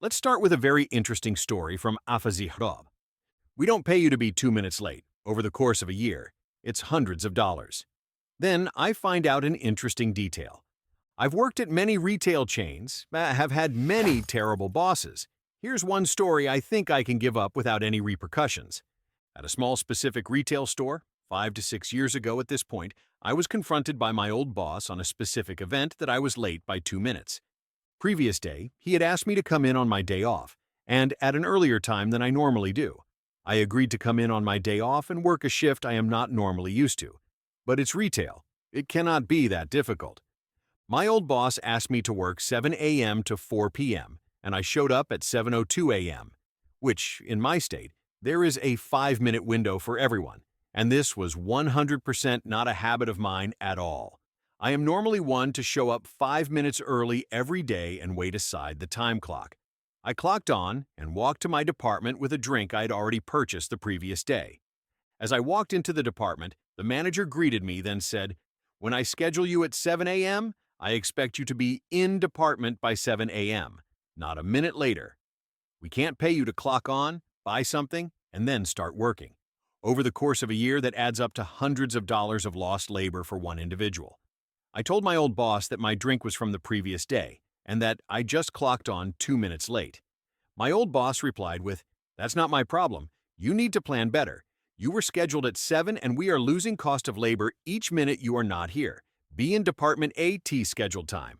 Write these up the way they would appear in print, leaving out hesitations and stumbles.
Let's start with a very interesting story from Afazihrob. We don't pay you to be 2 minutes late. Over the course of a year, it's hundreds of dollars. Then I find out an interesting detail. I've worked at many retail chains, have had many terrible bosses. Here's one story I think I can give up without any repercussions. At a small specific retail store, 5 to 6 years ago at this point, I was confronted by my old boss on a specific event that I was late by 2 minutes. Previous day, he had asked me to come in on my day off, and at an earlier time than I normally do. I agreed to come in on my day off and work a shift I am not normally used to. But it's retail. It cannot be that difficult. My old boss asked me to work 7 a.m. to 4 p.m., and I showed up at 7:02 a.m., which, in my state, there is a 5-minute window for everyone, and this was 100% not a habit of mine at all. I am normally one to show up 5 minutes early every day and wait aside the time clock. I clocked on and walked to my department with a drink I had already purchased the previous day. As I walked into the department, the manager greeted me, then said, "When I schedule you at 7 a.m., I expect you to be in department by 7 a.m., not a minute later. We can't pay you to clock on, buy something, and then start working." Over the course of a year, that adds up to hundreds of dollars of lost labor for one individual. I told my old boss that my drink was from the previous day and that I just clocked on 2 minutes late. My old boss replied with, "That's not my problem. You need to plan better. You were scheduled at 7 and we are losing cost of labor each minute you are not here. Be in Department AT scheduled time."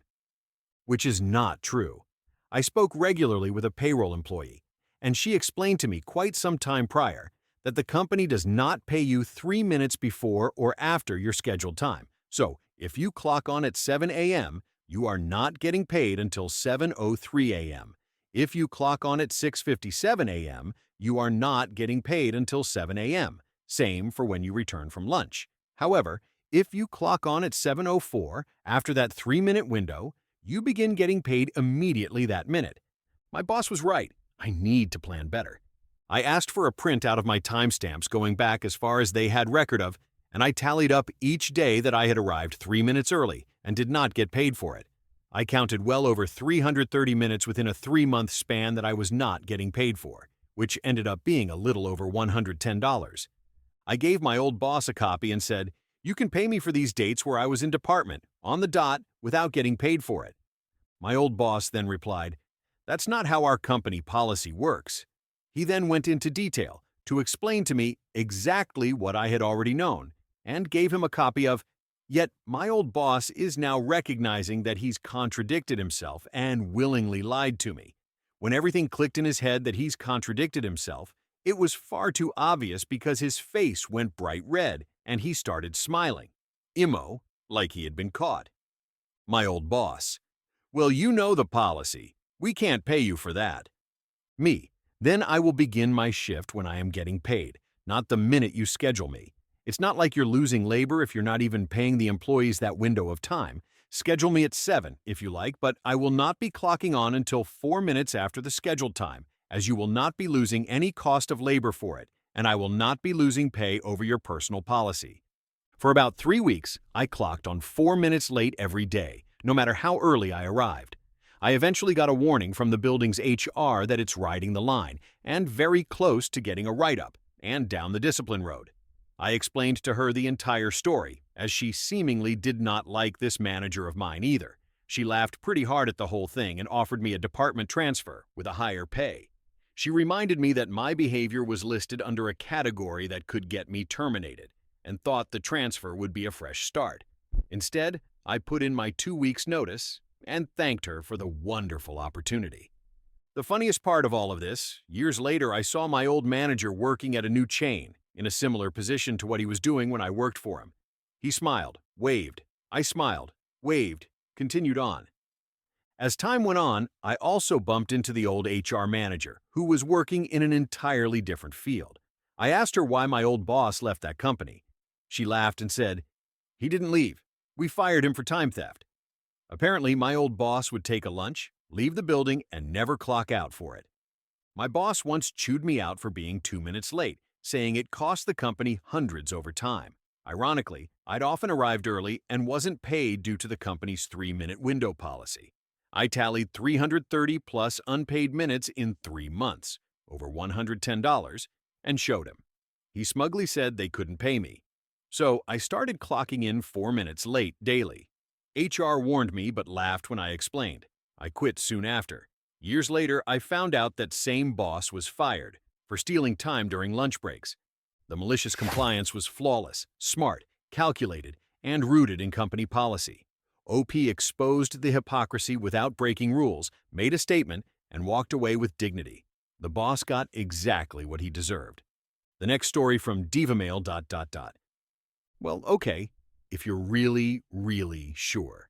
Which is not true. I spoke regularly with a payroll employee, and she explained to me quite some time prior that the company does not pay you 3 minutes before or after your scheduled time. So, if you clock on at 7 a.m., you are not getting paid until 7:03 a.m. If you clock on at 6:57 a.m., you are not getting paid until 7 a.m. Same for when you return from lunch. However, if you clock on at 7:04 after that 3-minute window, you begin getting paid immediately that minute. My boss was right. I need to plan better. I asked for a print out of my timestamps going back as far as they had record of, and I tallied up each day that I had arrived 3 minutes early and did not get paid for it. I counted well over 330 minutes within a 3-month span that I was not getting paid for, which ended up being a little over $110. I gave my old boss a copy and said, "You can pay me for these dates where I was in department, on the dot, without getting paid for it." My old boss then replied, "That's not how our company policy works." He then went into detail to explain to me exactly what I had already known, and gave him a copy of. Yet my old boss is now recognizing that he's contradicted himself and willingly lied to me. When everything clicked in his head that he's contradicted himself, it was far too obvious because his face went bright red and he started smiling. Immo, like he had been caught. My old boss, "Well, you know the policy. We can't pay you for that." Me, "Then I will begin my shift when I am getting paid, not the minute you schedule me. It's not like you're losing labor if you're not even paying the employees that window of time. Schedule me at 7 if you like, but I will not be clocking on until 4 minutes after the scheduled time, as you will not be losing any cost of labor for it, and I will not be losing pay over your personal policy." For about 3 weeks, I clocked on 4 minutes late every day, no matter how early I arrived. I eventually got a warning from the building's HR that it's riding the line, and very close to getting a write-up, and down the discipline road. I explained to her the entire story, as she seemingly did not like this manager of mine either. She laughed pretty hard at the whole thing and offered me a department transfer with a higher pay. She reminded me that my behavior was listed under a category that could get me terminated, and thought the transfer would be a fresh start. Instead, I put in my 2 weeks' notice and thanked her for the wonderful opportunity. The funniest part of all of this, years later I saw my old manager working at a new chain, in a similar position to what he was doing when I worked for him. He smiled, waved. I smiled, waved, continued on. As time went on, I also bumped into the old HR manager, who was working in an entirely different field. I asked her why my old boss left that company. She laughed and said, "He didn't leave. We fired him for time theft." Apparently, my old boss would take a lunch, leave the building, and never clock out for it. My boss once chewed me out for being 2 minutes late, saying it cost the company hundreds over time. Ironically, I'd often arrived early and wasn't paid due to the company's 3-minute window policy. I tallied 330 plus unpaid minutes in 3 months, over $110, and showed him. He smugly said they couldn't pay me. So I started clocking in 4 minutes late daily. HR warned me but laughed when I explained. I quit soon after. Years later, I found out that same boss was fired for stealing time during lunch breaks. The malicious compliance was flawless, smart, calculated, and rooted in company policy. OP exposed the hypocrisy without breaking rules, made a statement, and walked away with dignity. The boss got exactly what he deserved. The next story from DivaMail. Well, okay, if you're really, really sure.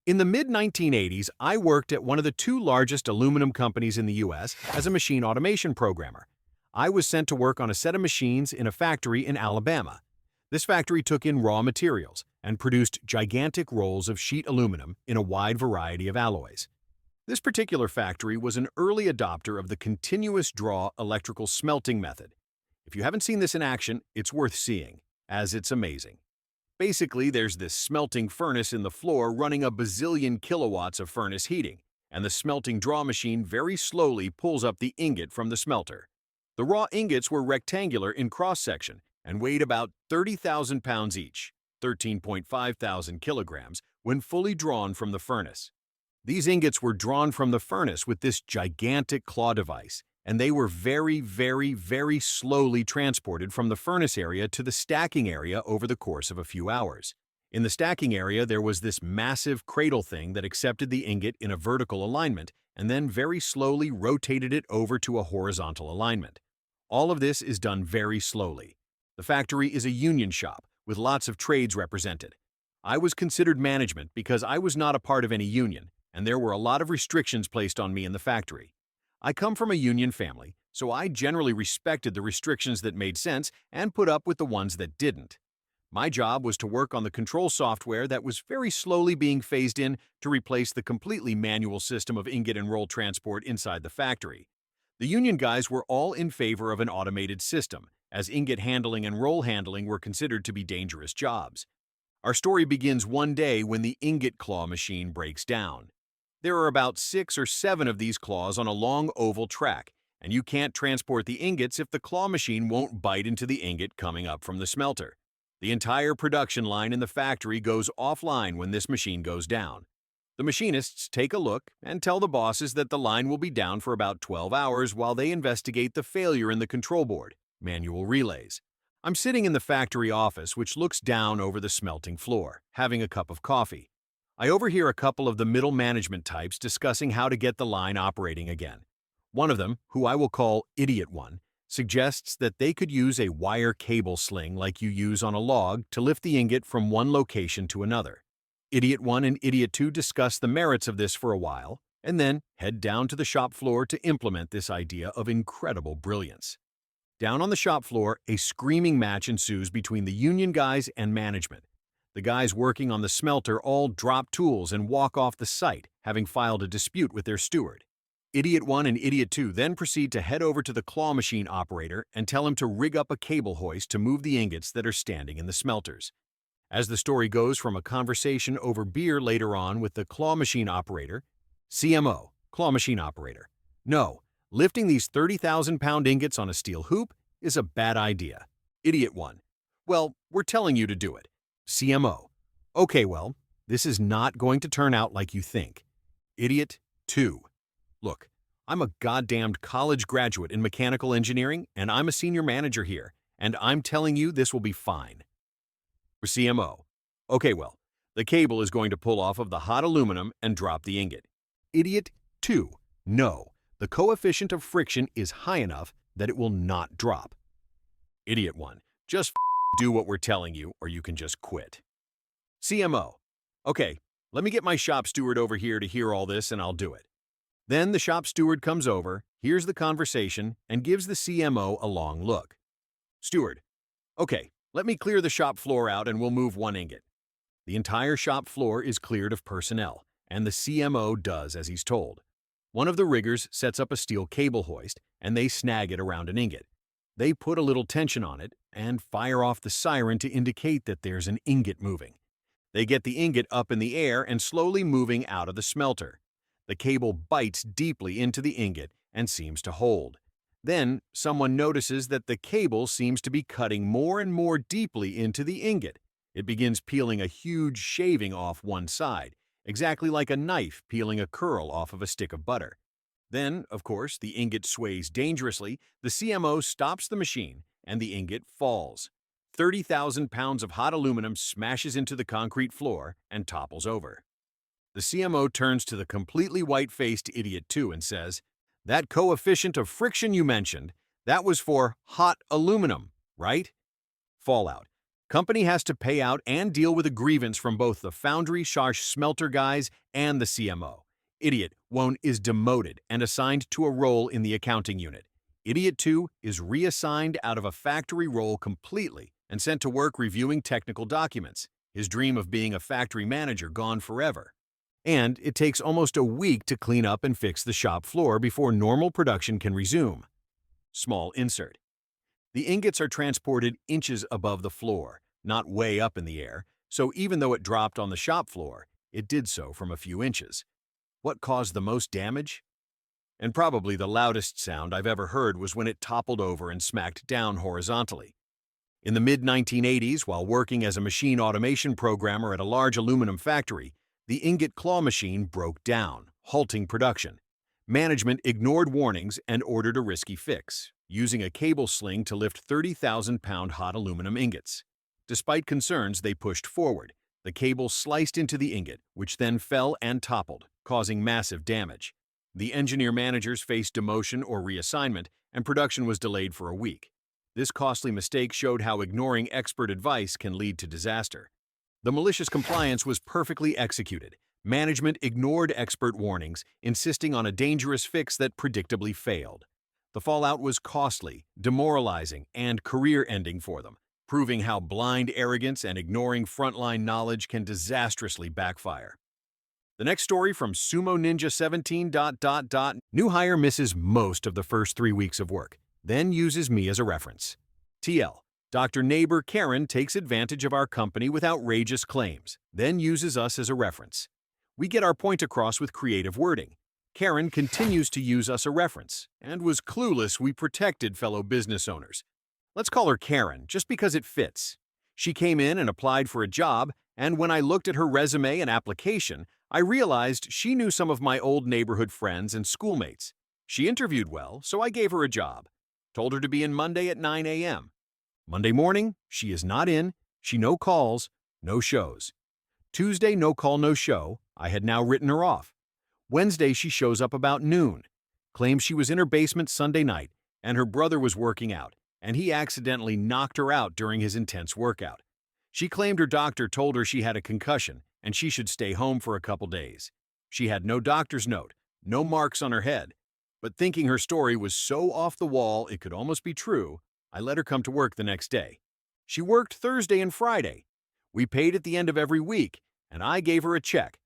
In the mid-1980s, I worked at one of the two largest aluminum companies in the U.S. as a machine automation programmer. I was sent to work on a set of machines in a factory in Alabama. This factory took in raw materials and produced gigantic rolls of sheet aluminum in a wide variety of alloys. This particular factory was an early adopter of the continuous draw electrical smelting method. If you haven't seen this in action, it's worth seeing, as it's amazing. Basically, there's this smelting furnace in the floor running a bazillion kilowatts of furnace heating, and the smelting draw machine very slowly pulls up the ingot from the smelter. The raw ingots were rectangular in cross-section and weighed about 30,000 pounds each, 13.5 thousand kilograms, when fully drawn from the furnace. These ingots were drawn from the furnace with this gigantic claw device, and they were very, very, very slowly transported from the furnace area to the stacking area over the course of a few hours. In the stacking area, there was this massive cradle thing that accepted the ingot in a vertical alignment and then very slowly rotated it over to a horizontal alignment. All of this is done very slowly. The factory is a union shop with lots of trades represented. I was considered management because I was not a part of any union, and there were a lot of restrictions placed on me in the factory. I come from a union family, so I generally respected the restrictions that made sense and put up with the ones that didn't. My job was to work on the control software that was very slowly being phased in to replace the completely manual system of ingot and roll transport inside the factory. The union guys were all in favor of an automated system, as ingot handling and roll handling were considered to be dangerous jobs. Our story begins one day when the ingot claw machine breaks down. There are about 6 or 7 of these claws on a long oval track, and you can't transport the ingots if the claw machine won't bite into the ingot coming up from the smelter. The entire production line in the factory goes offline when this machine goes down. The machinists take a look and tell the bosses that the line will be down for about 12 hours while they investigate the failure in the control board, manual relays. I'm sitting in the factory office, which looks down over the smelting floor, having a cup of coffee. I overhear a couple of the middle management types discussing how to get the line operating again. One of them, who I will call Idiot 1, suggests that they could use a wire cable sling like you use on a log to lift the ingot from one location to another. Idiot 1 and Idiot 2 discuss the merits of this for a while, and then head down to the shop floor to implement this idea of incredible brilliance. Down on the shop floor, a screaming match ensues between the union guys and management. The guys working on the smelter all drop tools and walk off the site, having filed a dispute with their steward. Idiot 1 and Idiot 2 then proceed to head over to the claw machine operator and tell him to rig up a cable hoist to move the ingots that are standing in the smelters. As the story goes from a conversation over beer later on with the claw machine operator, CMO, claw machine operator, no, lifting these 30,000-pound ingots on a steel hoop is a bad idea. Idiot 1, well, we're telling you to do it. CMO, okay, well, this is not going to turn out like you think. Idiot 2, look, I'm a goddamned college graduate in mechanical engineering, and I'm a senior manager here, and I'm telling you this will be fine. CMO, okay, well, the cable is going to pull off of the hot aluminum and drop the ingot. Idiot 2, no, the coefficient of friction is high enough that it will not drop. Idiot 1, just do what we're telling you, or you can just quit. CMO, okay, let me get my shop steward over here to hear all this and I'll do it. Then the shop steward comes over, hears the conversation, and gives the CMO a long look. Steward, okay, let me clear the shop floor out and we'll move one ingot. The entire shop floor is cleared of personnel, and the CMO does as he's told. One of the riggers sets up a steel cable hoist, and they snag it around an ingot. They put a little tension on it and fire off the siren to indicate that there's an ingot moving. They get the ingot up in the air and slowly moving out of the smelter. The cable bites deeply into the ingot and seems to hold. Then, someone notices that the cable seems to be cutting more and more deeply into the ingot. It begins peeling a huge shaving off one side, exactly like a knife peeling a curl off of a stick of butter. Then, of course, the ingot sways dangerously, the CMO stops the machine, and the ingot falls. 30,000 pounds of hot aluminum smashes into the concrete floor and topples over. The CMO turns to the completely white-faced idiot 2 and says, "That coefficient of friction you mentioned, that was for hot aluminum, right?" Fallout. Company has to pay out and deal with a grievance from both the foundry smelter guys and the CMO. Idiot 1 is demoted and assigned to a role in the accounting unit. Idiot 2 is reassigned out of a factory role completely and sent to work reviewing technical documents, his dream of being a factory manager gone forever. And it takes almost a week to clean up and fix the shop floor before normal production can resume. Small insert. The ingots are transported inches above the floor, not way up in the air, so even though it dropped on the shop floor, it did so from a few inches. What caused the most damage? And probably the loudest sound I've ever heard was when it toppled over and smacked down horizontally. In the mid-1980s, while working as a machine automation programmer at a large aluminum factory, the ingot claw machine broke down, halting production. Management ignored warnings and ordered a risky fix, using a cable sling to lift 30,000-pound hot aluminum ingots. Despite concerns, they pushed forward. The cable sliced into the ingot, which then fell and toppled, causing massive damage. The engineer managers faced demotion or reassignment, and production was delayed for a week. This costly mistake showed how ignoring expert advice can lead to disaster. The malicious compliance was perfectly executed. Management ignored expert warnings, insisting on a dangerous fix that predictably failed. The fallout was costly, demoralizing, and career-ending for them, proving how blind arrogance and ignoring frontline knowledge can disastrously backfire. The next story from Sumo Ninja 17... New hire misses most of the first 3 weeks of work, then uses me as a reference. TL. Dr. Neighbor Karen takes advantage of our company with outrageous claims, then uses us as a reference. We get our point across with creative wording. Karen continues to use us a reference, and was clueless we protected fellow business owners. Let's call her Karen, just because it fits. She came in and applied for a job, and when I looked at her resume and application, I realized she knew some of my old neighborhood friends and schoolmates. She interviewed well, so I gave her a job. Told her to be in Monday at 9 a.m. Monday morning, she is not in, she no calls, no shows. Tuesday, no call, no show, I had now written her off. Wednesday, she shows up about noon, claims she was in her basement Sunday night, and her brother was working out, and he accidentally knocked her out during his intense workout. She claimed her doctor told her she had a concussion, and she should stay home for a couple days. She had no doctor's note, no marks on her head, but thinking her story was so off the wall it could almost be true, I let her come to work the next day. She worked Thursday and Friday. We paid at the end of every week, and I gave her a check.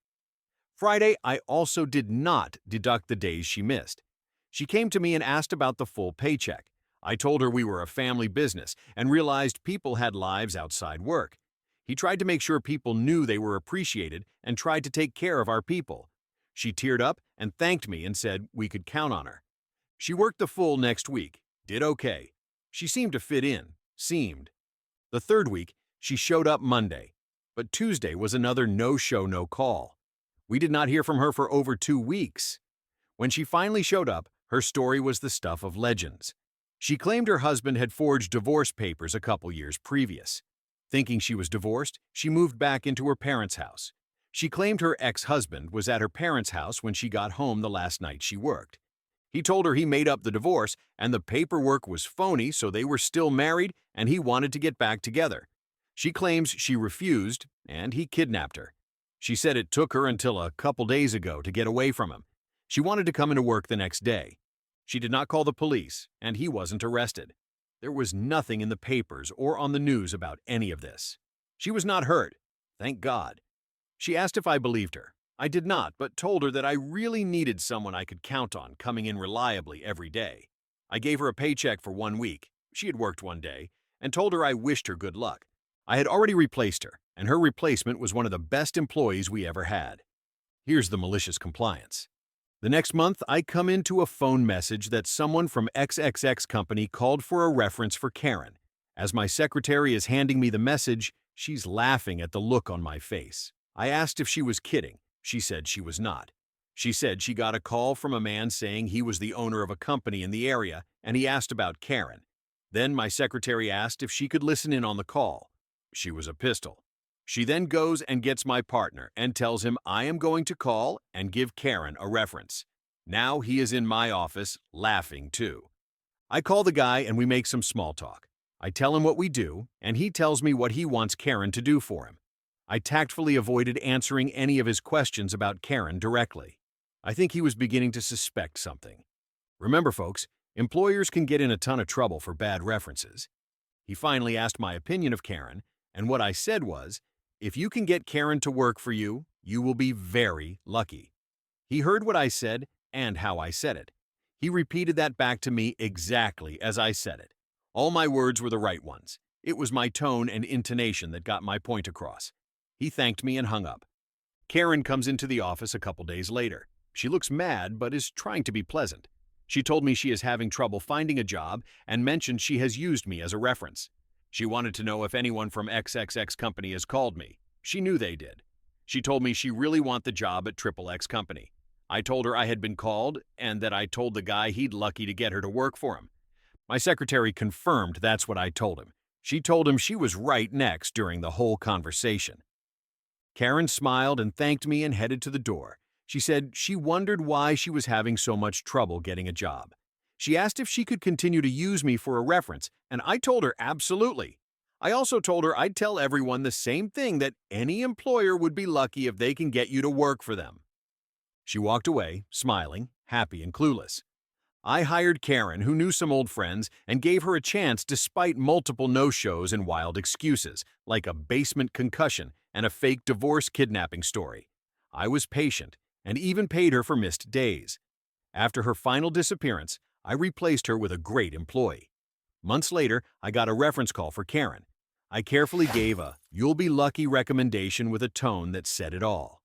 Friday, I also did not deduct the days she missed. She came to me and asked about the full paycheck. I told her we were a family business and realized people had lives outside work. He tried to make sure people knew they were appreciated and tried to take care of our people. She teared up and thanked me and said we could count on her. She worked the full next week, did okay. She seemed to fit in, The third week, she showed up Monday, but Tuesday was another no-show, no-call. We did not hear from her for over 2 weeks. When she finally showed up, her story was the stuff of legends. She claimed her husband had forged divorce papers a couple years previous. Thinking she was divorced, she moved back into her parents' house. She claimed her ex-husband was at her parents' house when she got home the last night she worked. He told her he made up the divorce and the paperwork was phony, so they were still married and he wanted to get back together. She claims she refused and he kidnapped her. She said it took her until a couple days ago to get away from him. She wanted to come into work the next day. She did not call the police and he wasn't arrested. There was nothing in the papers or on the news about any of this. She was not hurt, thank God. She asked if I believed her. I did not, but told her that I really needed someone I could count on coming in reliably every day. I gave her a paycheck for 1 week, she had worked 1 day, and told her I wished her good luck. I had already replaced her, and her replacement was one of the best employees we ever had. Here's the malicious compliance. The next month, I come into a phone message that someone from XXX company called for a reference for Karen. As my secretary is handing me the message, she's laughing at the look on my face. I asked if she was kidding. She said she was not. She said she got a call from a man saying he was the owner of a company in the area, and he asked about Karen. Then my secretary asked if she could listen in on the call. She was a pistol. She then goes and gets my partner and tells him I am going to call and give Karen a reference. Now he is in my office, laughing too. I call the guy and we make some small talk. I tell him what we do, and he tells me what he wants Karen to do for him. I tactfully avoided answering any of his questions about Karen directly. I think he was beginning to suspect something. Remember, folks, employers can get in a ton of trouble for bad references. He finally asked my opinion of Karen, and what I said was, if you can get Karen to work for you, you will be very lucky. He heard what I said and how I said it. He repeated that back to me exactly as I said it. All my words were the right ones. It was my tone and intonation that got my point across. He thanked me and hung up. Karen comes into the office a couple days later. She looks mad but is trying to be pleasant. She told me she is having trouble finding a job and mentioned she has used me as a reference. She wanted to know if anyone from XXX company has called me. She knew they did. She told me she really want the job at XXX company. I told her I had been called and that I told the guy he'd lucky to get her to work for him. My secretary confirmed that's what I told him. She told him she was right next during the whole conversation. Karen smiled and thanked me and headed to the door. She said she wondered why she was having so much trouble getting a job. She asked if she could continue to use me for a reference, and I told her absolutely. I also told her I'd tell everyone the same thing, that any employer would be lucky if they can get you to work for them. She walked away, smiling, happy and clueless. I hired Karen, who knew some old friends, and gave her a chance despite multiple no-shows and wild excuses, like a basement concussion and a fake divorce kidnapping story. I was patient and even paid her for missed days. After her final disappearance, I replaced her with a great employee. Months later, I got a reference call for Karen. I carefully gave a "you'll be lucky" recommendation with a tone that said it all.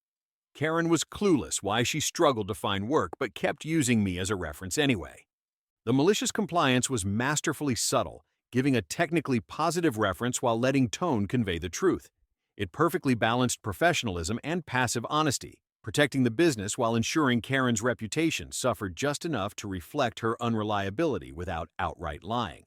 Karen was clueless why she struggled to find work but kept using me as a reference anyway. The malicious compliance was masterfully subtle, giving a technically positive reference while letting tone convey the truth. It perfectly balanced professionalism and passive honesty, protecting the business while ensuring Karen's reputation suffered just enough to reflect her unreliability without outright lying.